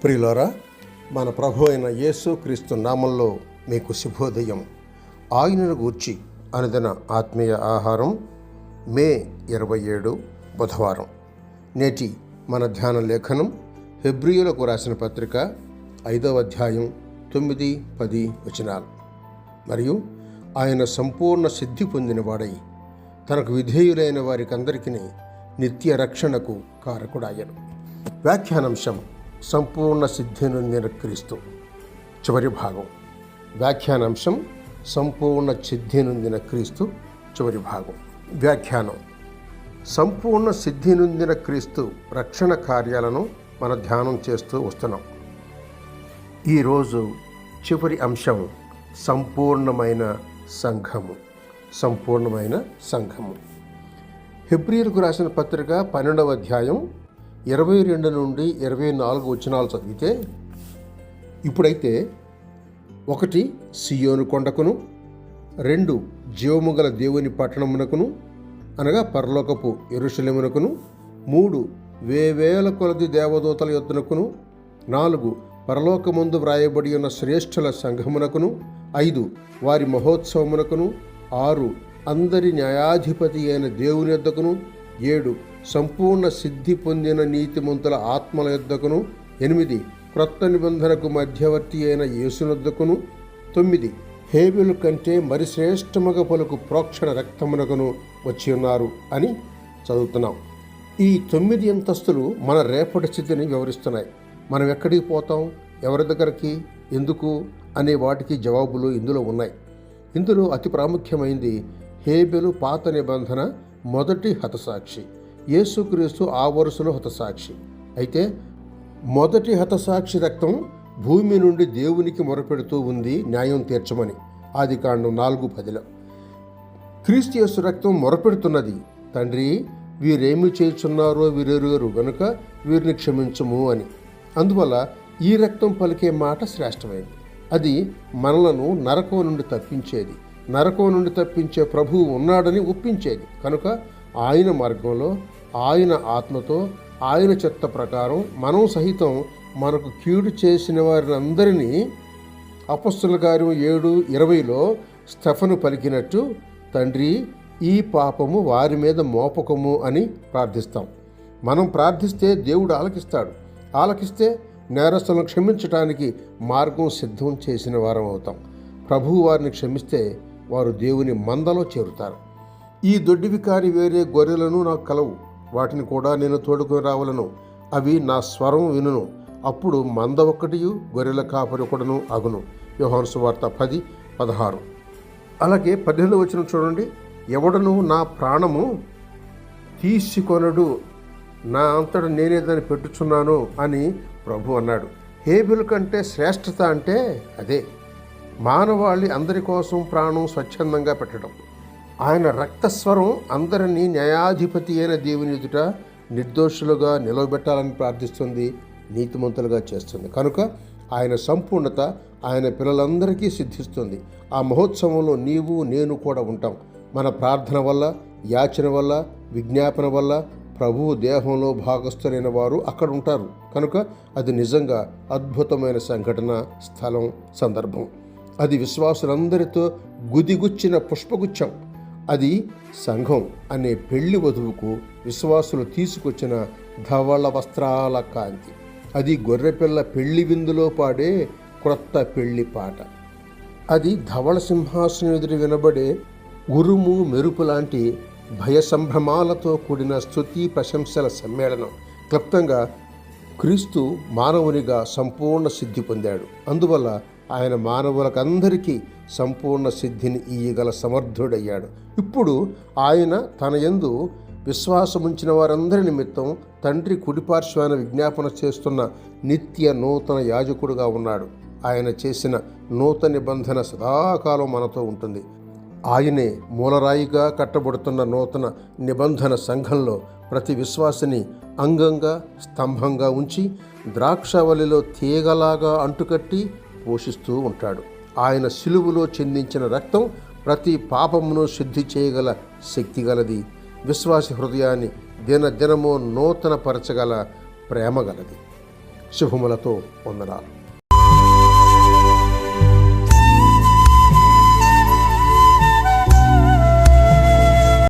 ప్రియులారా, మన ప్రభు అయిన యేసు క్రీస్తు నామంలో మీకు శుభోదయం. ఆయనను గూర్చి అనుదిన ఆత్మీయ ఆహారం మే 27 బుధవారం. నేటి మన ధ్యాన లేఖనం హెబ్రీయులకు రాసిన పత్రిక 5వ అధ్యాయం 9-10 వచనాలు. మరియు ఆయన సంపూర్ణ సిద్ధి పొందినవాడై తనకు విధేయులైన వారికందరికీ నిత్య రక్షణకు కారకుడాయను. వ్యాఖ్యానాంశం సంపూర్ణ సిద్ధి నొందిన క్రీస్తు. చివరి భాగం. వ్యాఖ్యానాంశం సంపూర్ణ సిద్ధి నొందిన క్రీస్తు. చివరి భాగం. వ్యాఖ్యానం. సంపూర్ణ సిద్ధి నొందిన క్రీస్తు రక్షణ కార్యాలను మన ధ్యానం చేస్తూ వస్తున్నాం. ఈరోజు చివరి అంశం సంపూర్ణమైన సంఘము. సంపూర్ణమైన సంఘము. హెబ్రీయులకు రాసిన పత్రిక 12వ అధ్యాయం 22 నుండి 24 వచనాలు చదివితే, ఇప్పుడైతే 1 సియోను కొండకును, 2 జీవము గల దేవుని పట్టణమునకును అనగా పరలోకపు యెరూషలేమునకును, 3 వేవేల కొలది దేవదూతల యొద్దకును, 4 పరలోకమందు వ్రాయబడి ఉన్న శ్రేష్ఠుల సంఘమునకును, 5 వారి మహోత్సవమునకును, 6 అందరి న్యాయాధిపతి అయిన దేవుని యొద్దకును, 7 సంపూర్ణ సిద్ధి పొందిన నీతిమంతుల ఆత్మల యొద్దకును, 8 క్రొత్త నిబంధనకు మధ్యవర్తి అయిన యేసునొద్దకును, 9 హేబెలు కంటే మరి శ్రేష్టముగా పలుకు ప్రోక్షణ రక్తమునకును వచ్చి ఉన్నారు అని చదువుతున్నాం. ఈ 9 అంతస్తులు మన రేపటి స్థితిని వివరిస్తున్నాయి. మనం ఎక్కడికి పోతాం, ఎవరి దగ్గరికి, ఎందుకు అనే వాటికి జవాబులు ఇందులో ఉన్నాయి. ఇందులో అతి ప్రాముఖ్యమైనది హేబెలు పాత నిబంధన మొదటి హతసాక్షి, యేసుక్రీస్తు ఆ వరుసలో హతసాక్షి. అయితే మొదటి హతసాక్షి రక్తం భూమి నుండి దేవునికి మొరపెడుతూ ఉంది న్యాయం తీర్చమని, ఆదికాండం 4:10. క్రీస్తు యేసు రక్తం మొరపెడుతున్నది, తండ్రి వీరేమి చేయుచున్నారో వీరెరుగరు గనుక వీరిని క్షమించము అని. అందువల్ల ఈ రక్తం పలికే మాట శ్రేష్టమైనది. అది మనలను నరకం నుండి తప్పించేది, నరకం నుండి తప్పించే ప్రభువు ఉన్నాడని ఒప్పించేది. కనుక ఆయన మార్గంలో, ఆయన ఆత్మతో, ఆయన చిత్త ప్రకారం మనం సహితం మనకు కీడు చేసిన వారిని అందరినీ అపొస్తలుల కార్యం 7:20 స్టెఫను పలికినట్టు, తండ్రి ఈ పాపము వారి మీద మోపకము అని ప్రార్థిస్తాం. మనం ప్రార్థిస్తే దేవుడు ఆలకిస్తాడు. ఆలకిస్తే నేరస్తులను క్షమించటానికి మార్గం సిద్ధం చేసిన వారం అవుతాం. ప్రభువు వారిని క్షమిస్తే వారు దేవుని మందలో చేరుతారు. ఈ దొడ్డి వికారి వేరే గొర్రెలను నాకు కలవు, వాటిని కూడా నేను తోడుకొని రావలను. అవి నా స్వరం వినును, అప్పుడు మంద ఒక్కటియు గొర్రెల కాపరి ఒకడును అగును. యోహాను సువార్త 10:16. అలాగే 18వ వచనం చూడండి. ఎవడను నా ప్రాణము తీసుకొనడు, నా అంతటా నేనే దాన్ని పెట్టుచున్నాను అని ప్రభు అన్నాడు. హేబెలు కంటే శ్రేష్టత అంటే అదే, మానవాళి అందరి కోసం ప్రాణం స్వచ్ఛందంగా పెట్టడం. ఆయన రక్తస్వరం అందరినీ న్యాయాధిపతి అయిన దేవుని ఎదుట నిర్దోషులుగా నిలవబెట్టాలని ప్రార్థిస్తుంది, నీతిమంతులుగా చేస్తుంది. కనుక ఆయన సంపూర్ణత ఆయన పిల్లలందరికీ సిద్ధిస్తుంది. ఆ మహోత్సవంలో నీవు నేను కూడా ఉంటాం. మన ప్రార్థన వల్ల, యాచన వల్ల, విజ్ఞాపన వల్ల ప్రభువు దేహంలో భాగస్థులైన వారు అక్కడ ఉంటారు. కనుక అది నిజంగా అద్భుతమైన సంఘటన, స్థలం, సందర్భం. అది విశ్వాసులందరితో గుదిగుచ్చిన పుష్పగుచ్చం. అది సంఘం అనే పెళ్లి వధువుకు విశ్వాసులు తీసుకొచ్చిన ధవళ వస్త్రాల కాంతి. అది గొర్రెపిల్ల పెళ్లి విందులో పాడే క్రొత్త పెళ్లి పాట. అది ధవళ సింహాసనం ఎదురు వినబడే ఉరుము మెరుపు లాంటి భయ సంభ్రమాలతో కూడిన స్తుతి ప్రశంసల సమ్మేళనం. క్లుప్తంగా క్రీస్తు మానవునిగా సంపూర్ణ సిద్ధి పొందాడు. అందువల్ల ఆయన మానవులకందరికీ సంపూర్ణ సిద్ధిని ఇయ్యగల సమర్థుడయ్యాడు. ఇప్పుడు ఆయన తన యందు విశ్వాసముంచిన వారందరి నిమిత్తం తండ్రి కుడిపార్శ్వాన విజ్ఞాపన చేస్తున్న నిత్య నూతన యాజకుడుగా ఉన్నాడు. ఆయన చేసిన నూతన నిబంధన సదాకాలం మనతో ఉంటుంది. ఆయనే మూలరాయిగా కట్టబడుతున్న నూతన నిబంధన సంఘంలో ప్రతి విశ్వాసిని అంగంగా, స్తంభంగా ఉంచి ద్రాక్షవల్లిలో తీగలాగా అంటుకట్టి పోషిస్తూ ఉంటాడు. ఆయన శిలువలో చిందించిన రక్తం ప్రతి పాపమును శుద్ధి చేయగల శక్తి గలది. విశ్వాసి హృదయాన్ని దినదినము నూతన పరచగల ప్రేమ గలది. శుభములతో వందనాలు.